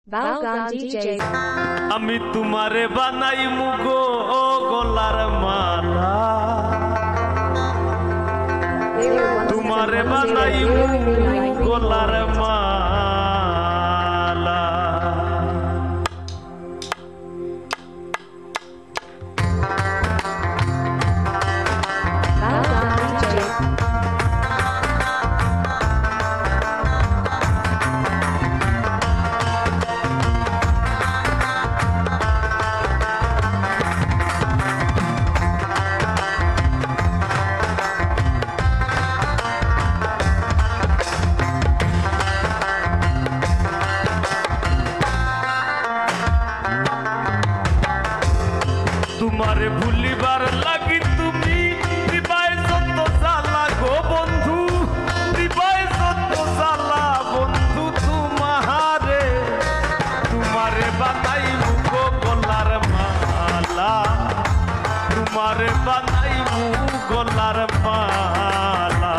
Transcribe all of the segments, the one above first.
Balgan DJ আমি তোমারে বানাই মুগো গলার মালা তোমারে বানাই গলার মালা Balgan DJ তোমারে ভুলিবার লাগি তুমি দিবাই যত জ্বালা গো বন্ধু দিবাই যত জ্বালা বন্ধু তোমারে তোমারে বানাই মুগো গলার মালা তোমারে বানাই মুগো গলার মালা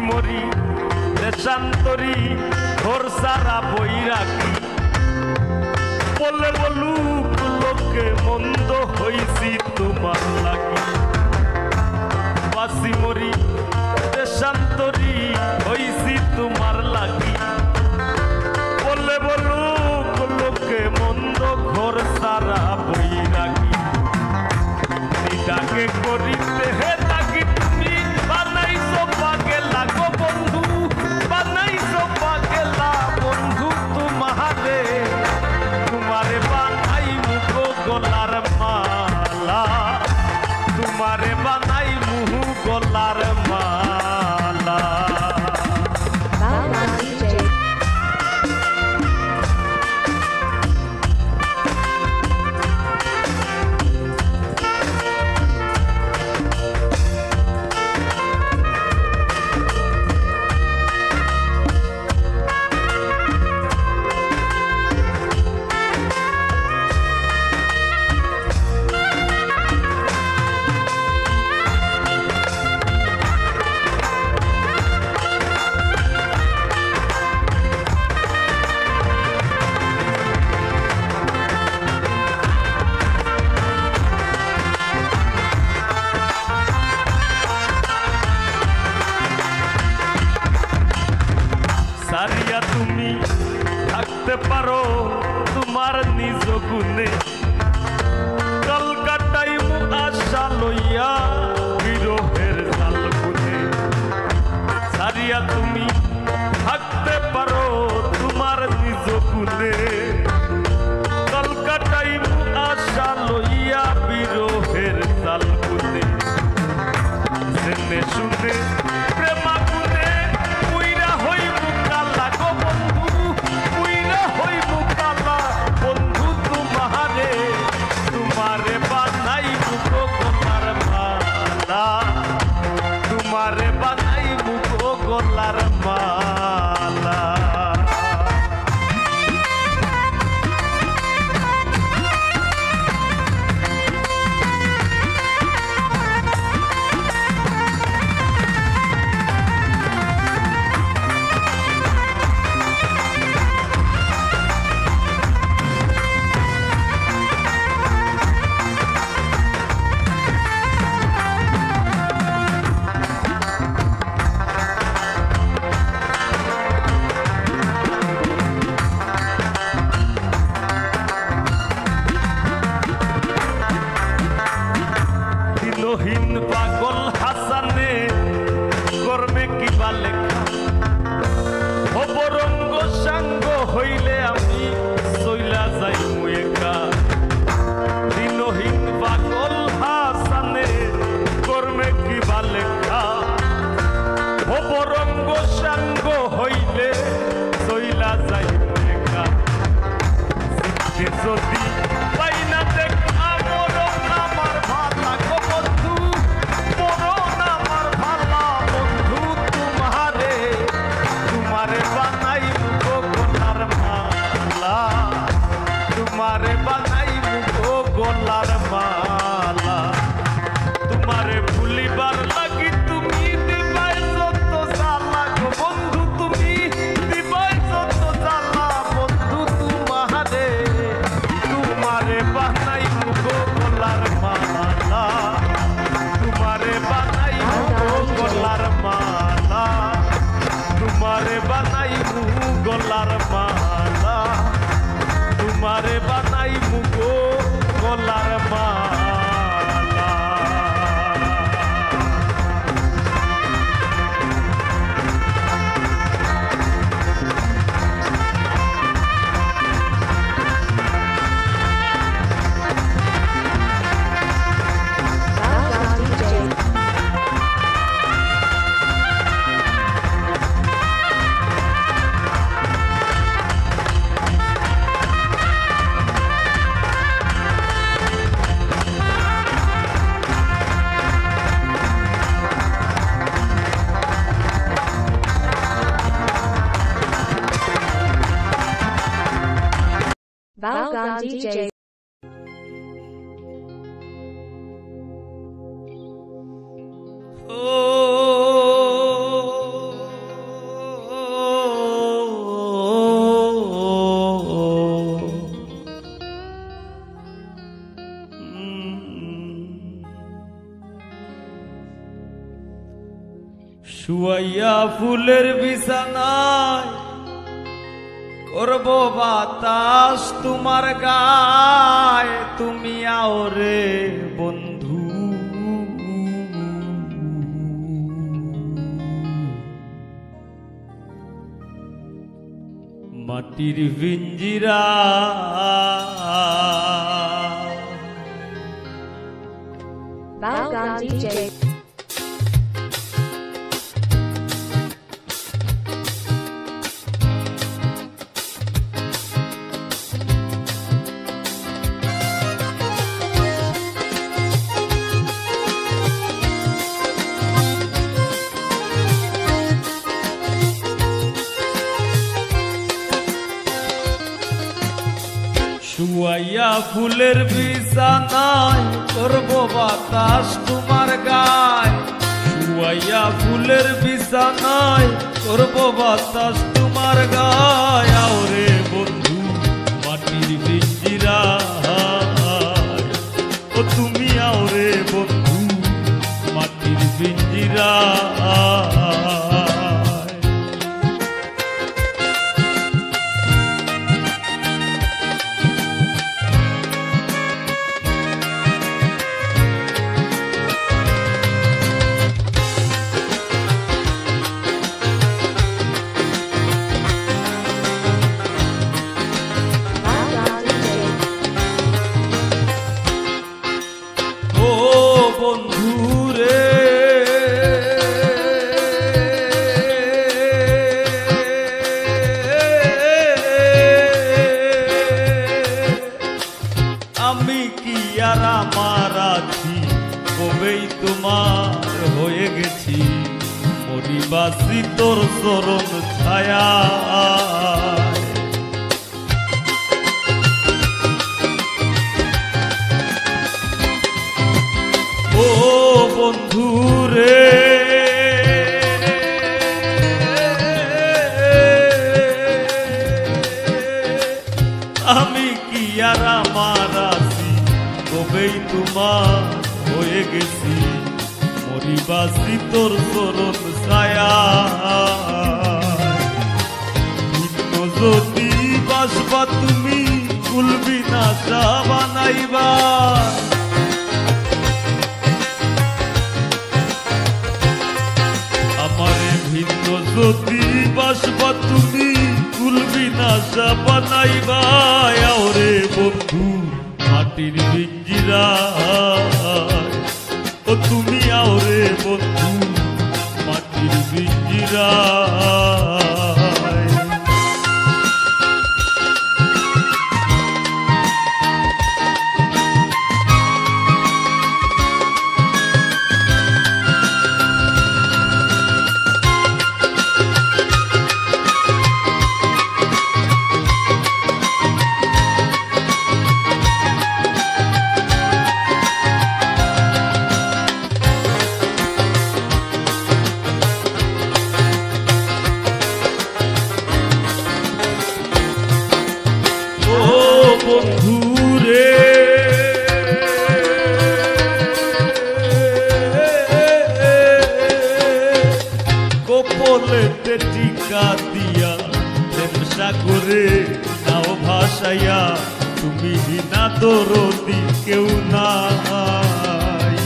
মরি দেশান্তরি ঘর সারা বই রাখি বলে বলুক লোকে মন্দ হইছি তোমার লাগি বাসি মরি দেশান্তরি হইছি তোমার লাগি বলে বলুক লোকে মন্দ ঘর সারা বই রাখি নিদাকে করিতে হে তাকি তুমি বানাইছো পাগেলা গো বন্ধু বানাইছো পাগেলা বন্ধু তোমারে তোমারে বানাই মুগো গলার মালা তোমারে বানাই মুহু গলার মালা Balgan DJ সারিয়া তুমি থাকতে পারো তোমার নিজ গুণে কলকাতায় আশা লইয়া বিরহের জাল বুনে সারিয়া তুমি থাকতে পারো তোমার নিজ গুণে কলকাতায় আশা লইয়া বিরহের জাল বুনে জেনে শুনে প্রেমা গুনে পুইরা হই মুকালা গো বন্ধু পুইরা হই মুকালা বন্ধু তোমারে তোমারে বানাই মুগো গলার মালা তোমারে বানাই মুগো গলার মালা দিনহীন পাগল হাসানে কর্মে কি বালেখা অপরঙ্গ সাঙ্গ হইলে আমি চইলা যাই মুয়েকা দিনহীন পাগল হাস DJ. শুয়াইয়া ফুলের বিছানায় করব বাতাস তোমার গায়ে, তুমি আও রে বন্ধু। মাটির পিঞ্জিরা Balgam DJ. শুয়াইয়া ফুলের বিছানায় করব বাতাস তোমার গায়ে, শুয়াইয়া ফুলের বিছানায় করব বাতাস তোমার গায়ে, আও রে বন্ধু মাটির পিঞ্জিরায়, ও তুমি আও রে বন্ধু মাটির পিঞ্জিরায়। আমি কি আর আমার আছি, কবেই তোমার হয়ে গেছি, মরিবাসি তোর চরণ ছায়া। ও বন্ধু রে আমি কি আর আমার আছি, কবেই তোমার হয়ে গেছি, মরিবাসি তোর চরণ ছায়া। ভিন্ন যদি বাসবা তুমি কুলবি না চা বানাইবা, আমারে ভিন্ন যদি বাসবা তুমি কুলবি না চা বানাইবা, আও রে বন্ধু মাটির পিঞ্জিরায়, ও তুমি আও রে বন্ধু মাটির পিঞ্জিরায়। বন্ধু রে কপলেতে টিকা দিয়া প্রেম সাগরে নাও ভাসাইয়া, তুমি না দরদি কেউ নাই।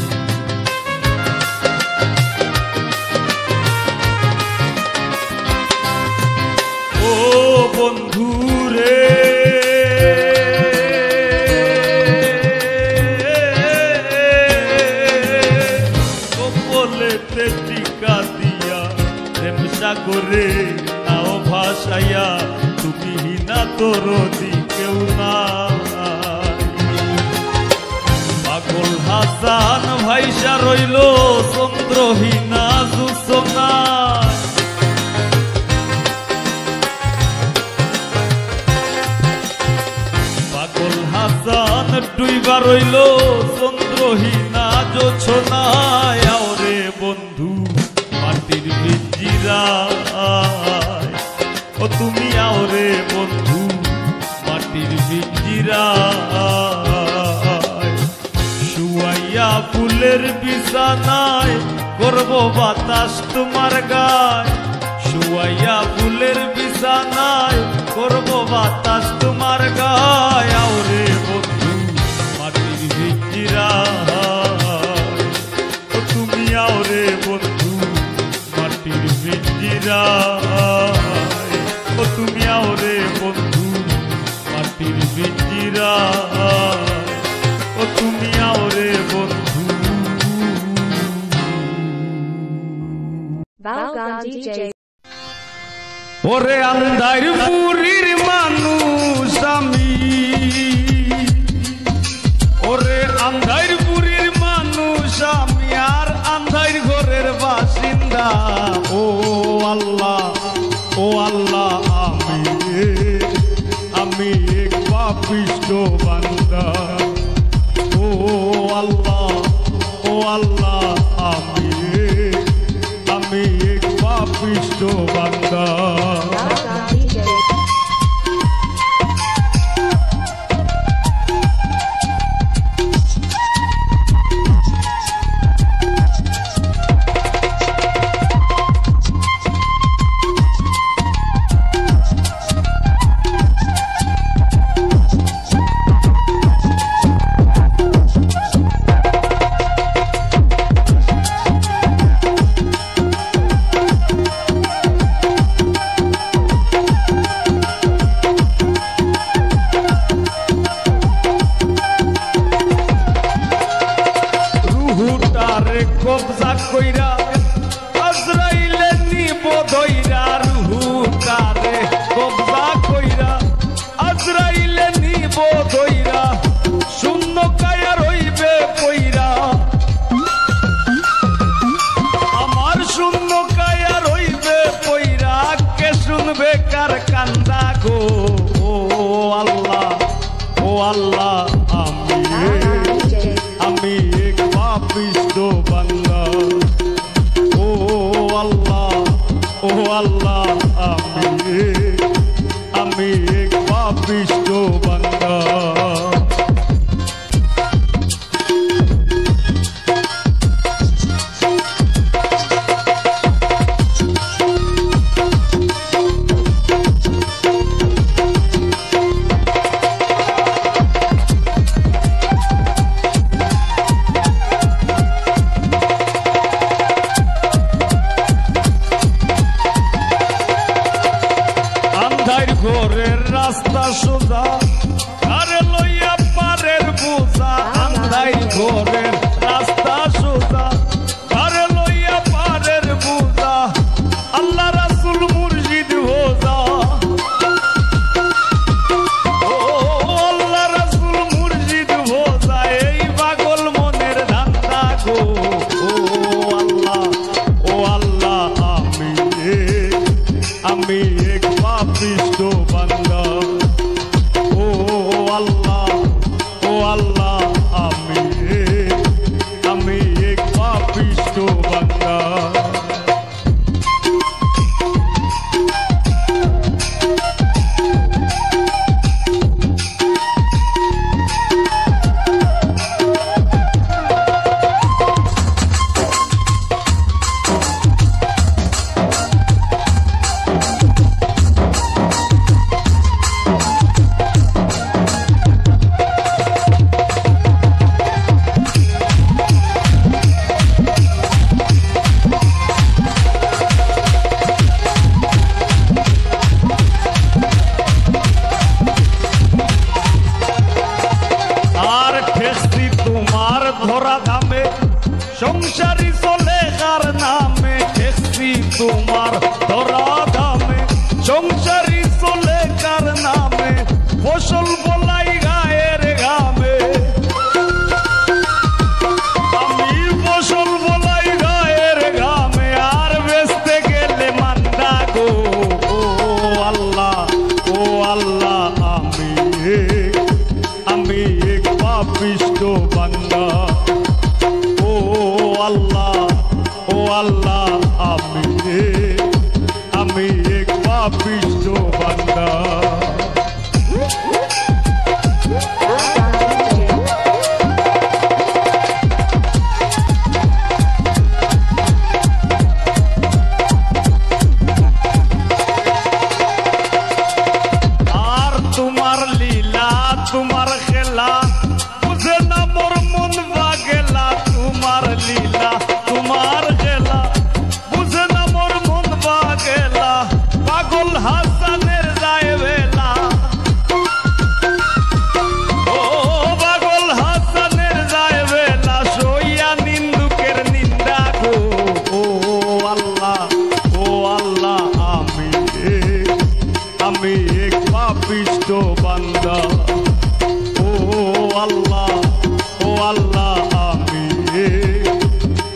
ও বন্ধু রে কপলেতে টিকা দিয়া প্রেম সাগরে নাও ভাসাইয়া, তুমি না দরদি কেউ নাই। পাগল হাসান ভাইসা রইল চন্দ্রহীনা জোছনা, পাগল অন্ধকার রইল চন্দ্রহীনা জোছনায় আওরে বন্ধু মাটির পিঞ্জিরায় ও তুমি আওরে বন্ধু মাটির পিঞ্জিরায় শুয়াইয়া ফুলের বিছানায় করব বাতাস তোমার গায় শুয়াইয়া ফুলের বিছানায় করব বাতাস তোমার গায় আওরে বন্ধু মাটির পিঞ্জিরায় ও তুমি আওরে বন্ধু মাটির পিঞ্জিরায় ও তুমি আওরে বন্ধু মাটির পিঞ্জিরায় ও তুমি আওরে বন্ধু ওরে আন্ধার পুরীর মানুষ আমি ওরে আন্ধার পুরীর মানুষ আমি আর আন্ধার ঘরের বাসিন্দা ও আল্লাহ আমি এক পাপিষ্ঠ বান্দা ও আল্লাহ আমি এক পাপিষ্ঠ বান্দা কবজা কইরা আজরাইলে নিব দইরা রুহুটারে কবজা কইরা আজরাইলে নিব দইরা শূন্য কায়া রইবে কইরা আমার শূন্য কায়া রইবে কইরা কে শুনবে কার কান্দা গো ও আল্লাহ আমি এক পাপিষ্ঠ বান্দা ও আল্লাহ আমি এক পাপিষ্ঠ বান্দা ঘরের রাস্তা সোজা আরে লইয়া পারের বোঝা আন্ধাই ঘরের রাস্তা সোজা আরে লইয়া পারের বোঝা আল্লাহ রাসূল মুর্শিদ হোজা ও আল্লাহ রাসূল মুর্শিদ হোজা এই পাগল মনের ধান্দা গো ও আল্লাহ আমি এক পাপিষ্ঠ বান্দা ও আল্লাহ আমি এক পাপিষ্ঠ বান্দা ধরা ধামে সংসারী চলে কার নামে ঠেকছি তোমার ধরা ধামে সংসারী চলে কার নামে ফসল বলাই গায়ের ঘামে আমি ফসল বলাই গায়ের ঘামে আর বেচতে গেলে মান্দা গো ও আল্লাহ আমি এক পাপিষ্ঠ আল্লাহ আমি এক পাপিষ্ঠ বান্দা। আর তোমার লীলা তোমার খেলা বুঝে না মোর মন বাগেলা, তোমার লীলা তোমার খেলা বুঝে না মোর মন বাগেলা। পাগল হাসানের যায় বেলা, ও পাগল হাসানের যায় বেলা, সইয়া নিন্দুকের নিন্দা গো। ও আল্লাহ আমি এক পাপিষ্ঠ বান্দা। ও আল্লাহ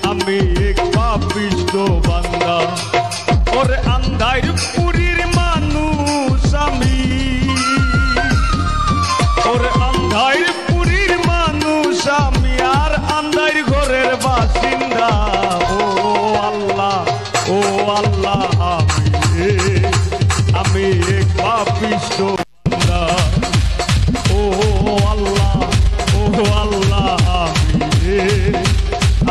আমি এক পাপিষ্ঠ বান্দা। ওরে আন্ধার পুরীর মানুষ আমি, ওরে আন্ধার পুরীর মানুষ আমি, আর আন্ধার ঘরের বাসিন্দা। ও আল্লাহ আমি এক পাপিষ্ঠ বান্দা। ও আল্লাহ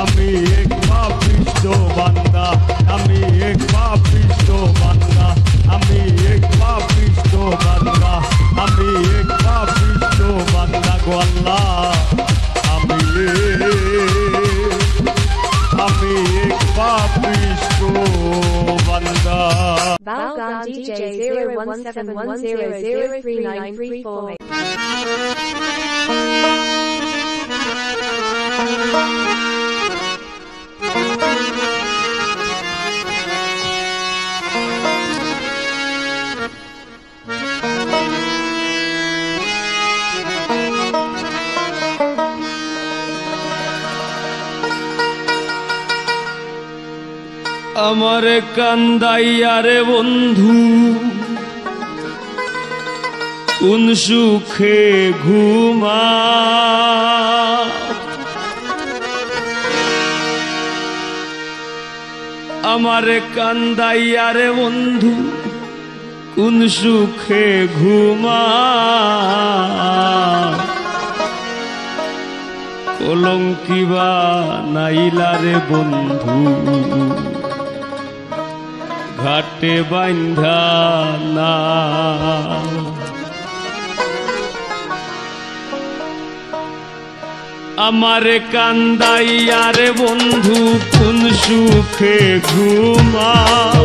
আমি এক পাপিষ্ঠ বান্দা, আমি এক পাপিষ্ঠ বান্দা, আমি এক পাপিষ্ঠ বান্দা, আমি এক পাপিষ্ঠ বান্দা গো আল্লাহ। আমি এক পাপিষ্ঠ বান্দা। Valgon DJ 0171003934. আমার কান্দাইয়া রে বন্ধু কোন সুখে ঘুমা, আমার কান্দাইয়া রে বন্ধু কোন সুখে ঘুমা। কলঙ্কি বানাইলা রে বন্ধু ঘাটে বান্ধা না। আমার কান্দাইয়া রে বন্ধু কোন সুখে ঘুমাও,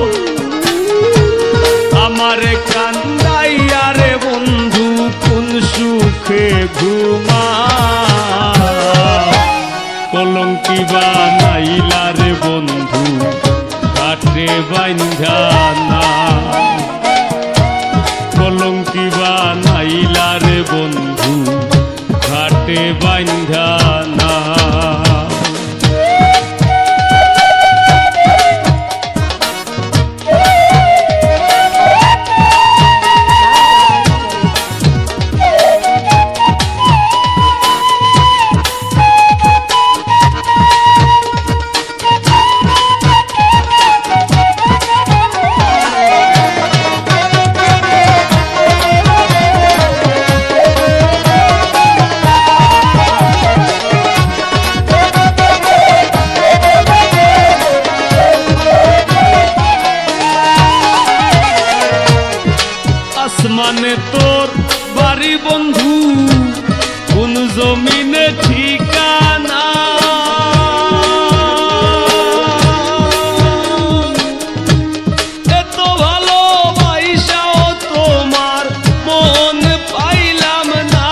আমার কান্দাইয়া রে বন্ধু কোন সুখে ঘুমাও। কলঙ্কি বানাইলা রে বন্ধু ঘাটে বান্ধা না, কলঙ্কি বানাইলা রে বন্ধু ঘাটে বান্ধা না। আসমানে তোর বাড়ি বন্ধু কোন জমিনে ঠিকানা, এত ভালোবাসাও তোমার মন পাইলাম না।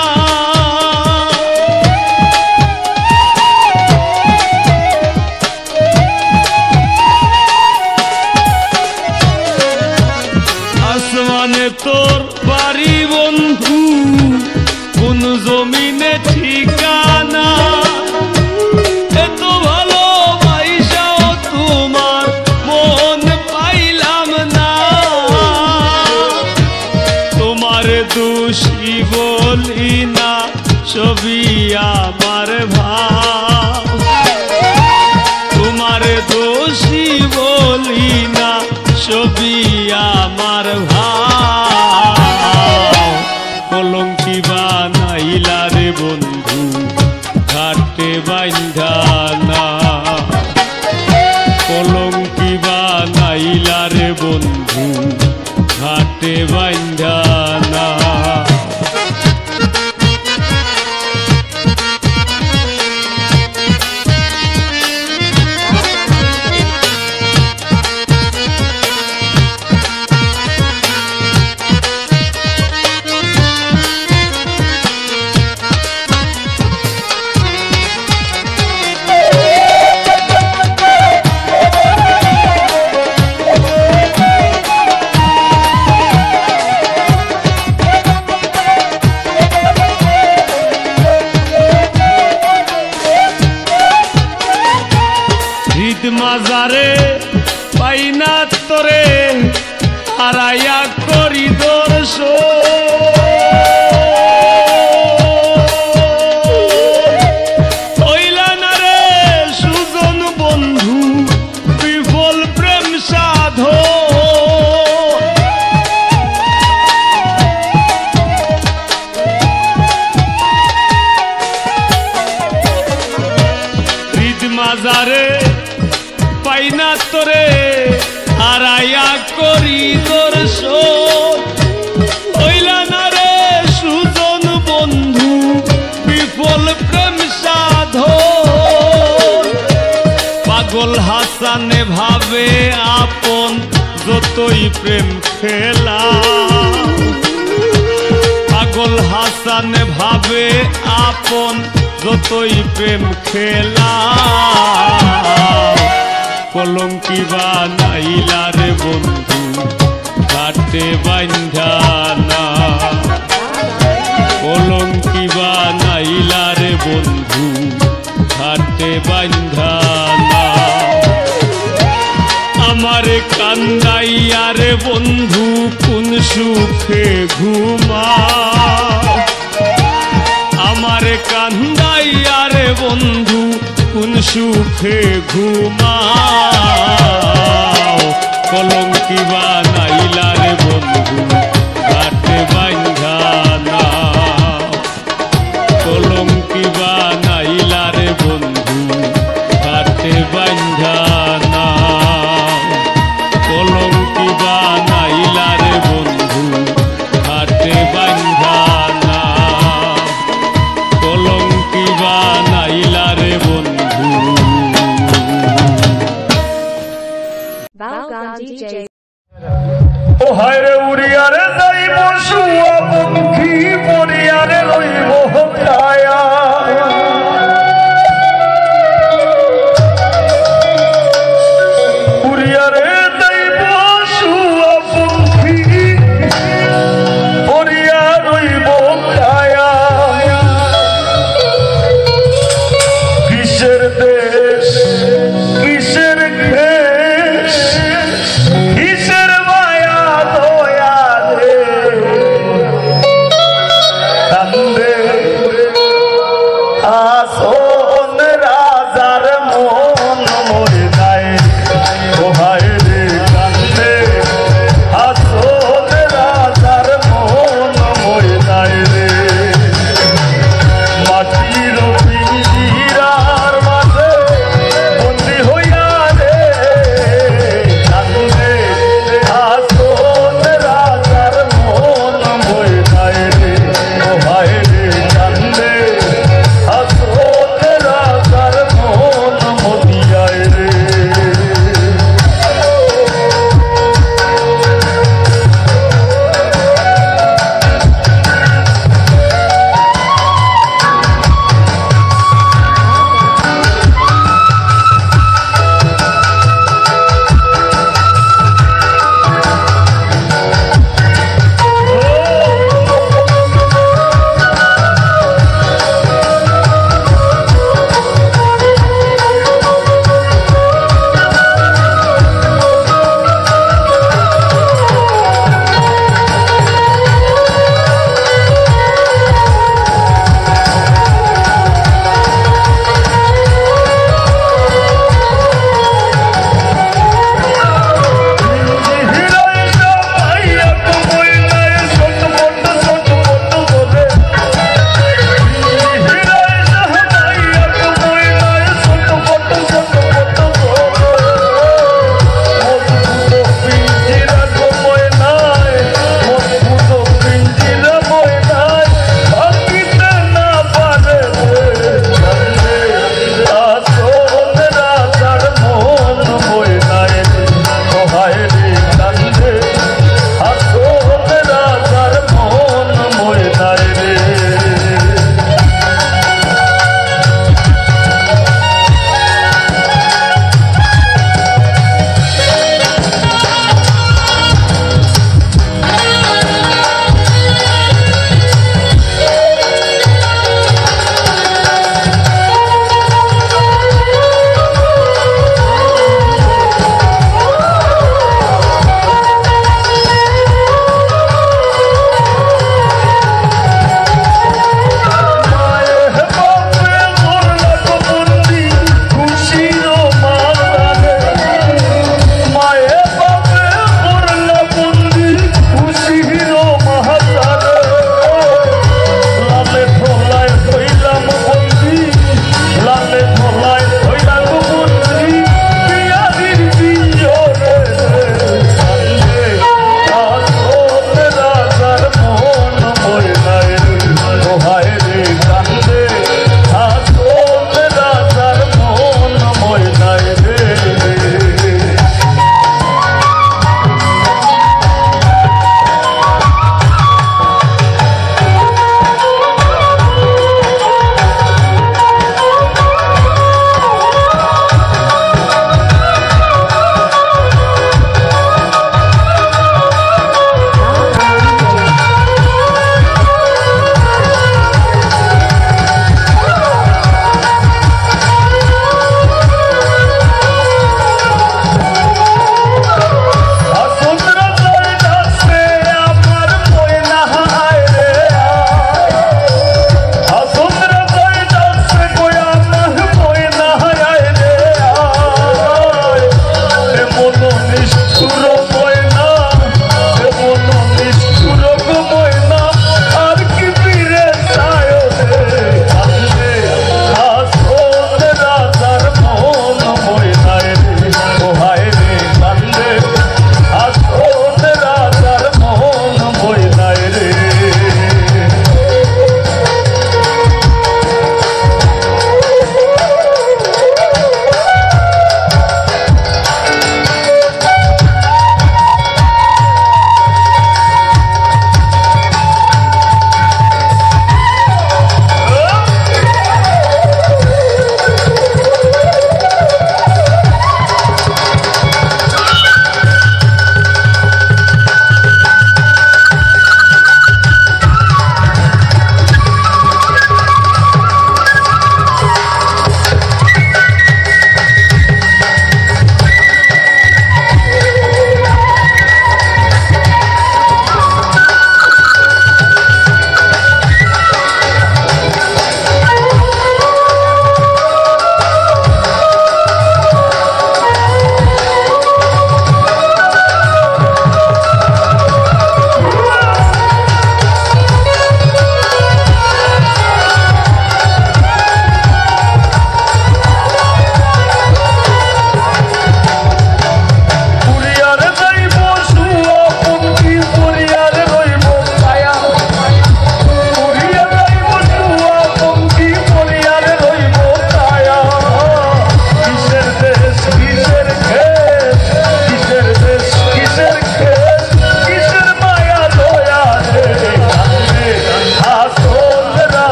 আসমানে তোর বাড়ি বন্ধু কোন জমিনে ঠিকানা, এত ভালোবাসাও তোমার মন পাইলাম না। তোমার দোষী বলি না ছবি আমার ভাব, তোমার দোষ দোষী বলি না, সবই আমার ভাই। কলঙ্কি বানাইলা রে বন্ধু ঘাটে বাইন্ধা না, কলঙ্কি বানাইলা রে বন্ধু ঘাটে বাইন্ধা না। মাজারে পাই না তোরে হারাইয়া করি দর্শন, হইলা না রে সুজন বন্ধু বিফল প্রেম সাধন। হৃদ মাজারে পাই না তোরে হারাইয়া করি দর্শন, হইলা না রে সুজন বন্ধু বিফল প্রেম সাধন। পাগল হাসানে ভাবে আপন যতই প্রেম খেলা, পাগল হাসানে ভাবে আপন যতই প্রেম খেলা। কলঙ্কি বানাইলা রে বন্ধু ঘাটে বাইন্ধা না, কলঙ্কি বানাইলা রে বন্ধু ঘাটে বাইন্ধা না। আমারে কান্দাইয়া রে বন্ধু কোন সুখে ঘুমা, আমারে কান্দাইয়া রে বন্ধু কোন সুখে ঘুমাও। কলঙ্কি বানাইলা রে বন্ধু ঘাটে বাইন্ধা না, কলঙ্কি বানাইলা রে বন্ধু ঘাটে বাইন্ধা না, কলঙ্কি বানাইলা রে বন্ধু ঘাটে বাইন্ধা না, কলঙ্কি বানাইলা রে বন্ধু। Valgon DJ. ও হায় রে উড়িয়ারে যাইব শুয়া পঙ্খী পরিয়ারে লইব ছায়া, উড়িয়ারে যাইব শুয়া পঙ্খী পরিয়া লইব ছায়া। কিসের দেশ কিসের দেশ কিসের মায়া দয়া রে কান্দে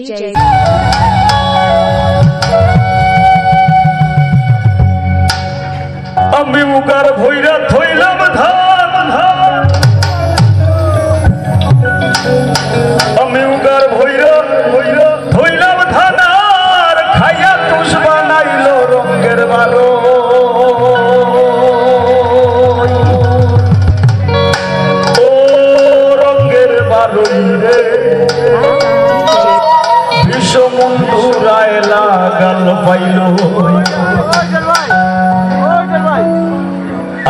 DJ. আমি উগার ভৈরা থইলাম ধান আমি উগার ভৈরা থইলাম ধান আর খাইয়া তুষ বানাইল রঙের বারো ও রঙের বারোই রে বিষমন্ধুরায় লাগাল পাইল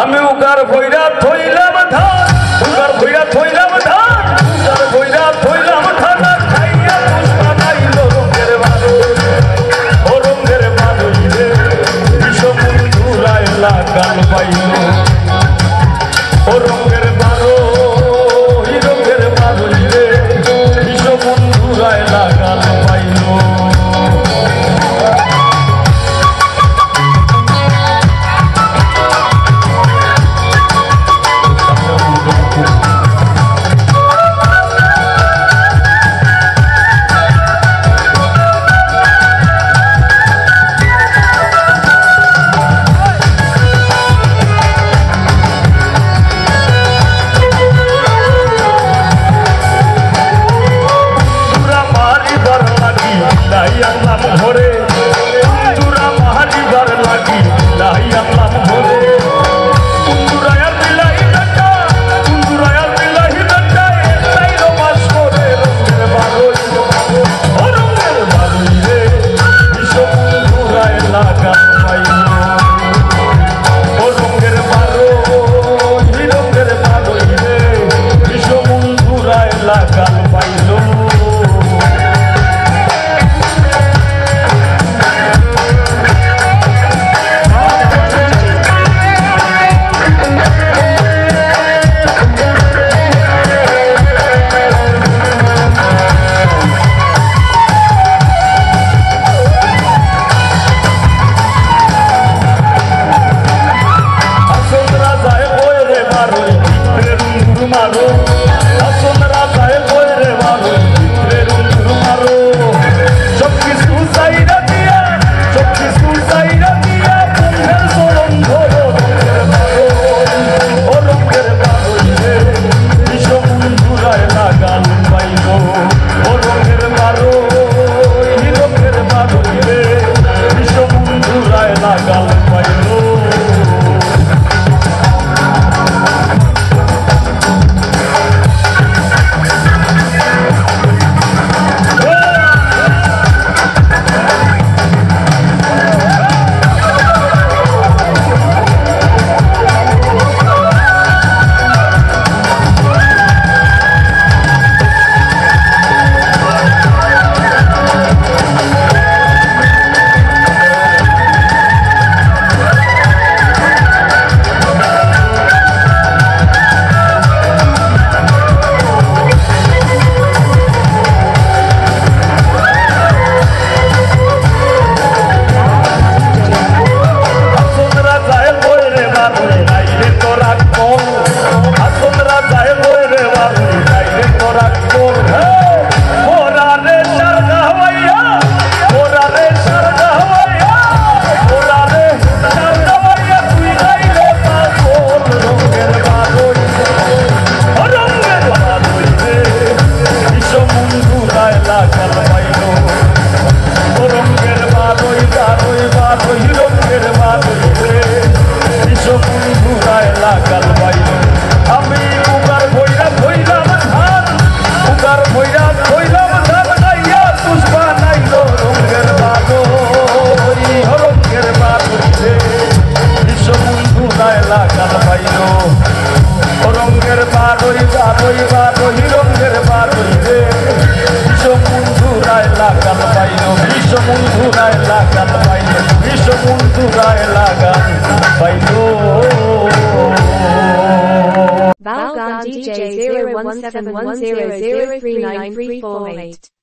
আমি উগার ভৈরা থইলাম ধান উগার ভৈরা থইলাম ধান উগার ভৈরা থইলাম ধান খাইয়া তুষ বানাইল রঙের বারো ও রঙের বারোই রে বিষমন্ধুরায় লাগাল পাইল ও রঙের বারো রঙের বারোই রে বিষমন্ধুরায় লাগাল পাইল Valgam DJ 017100039348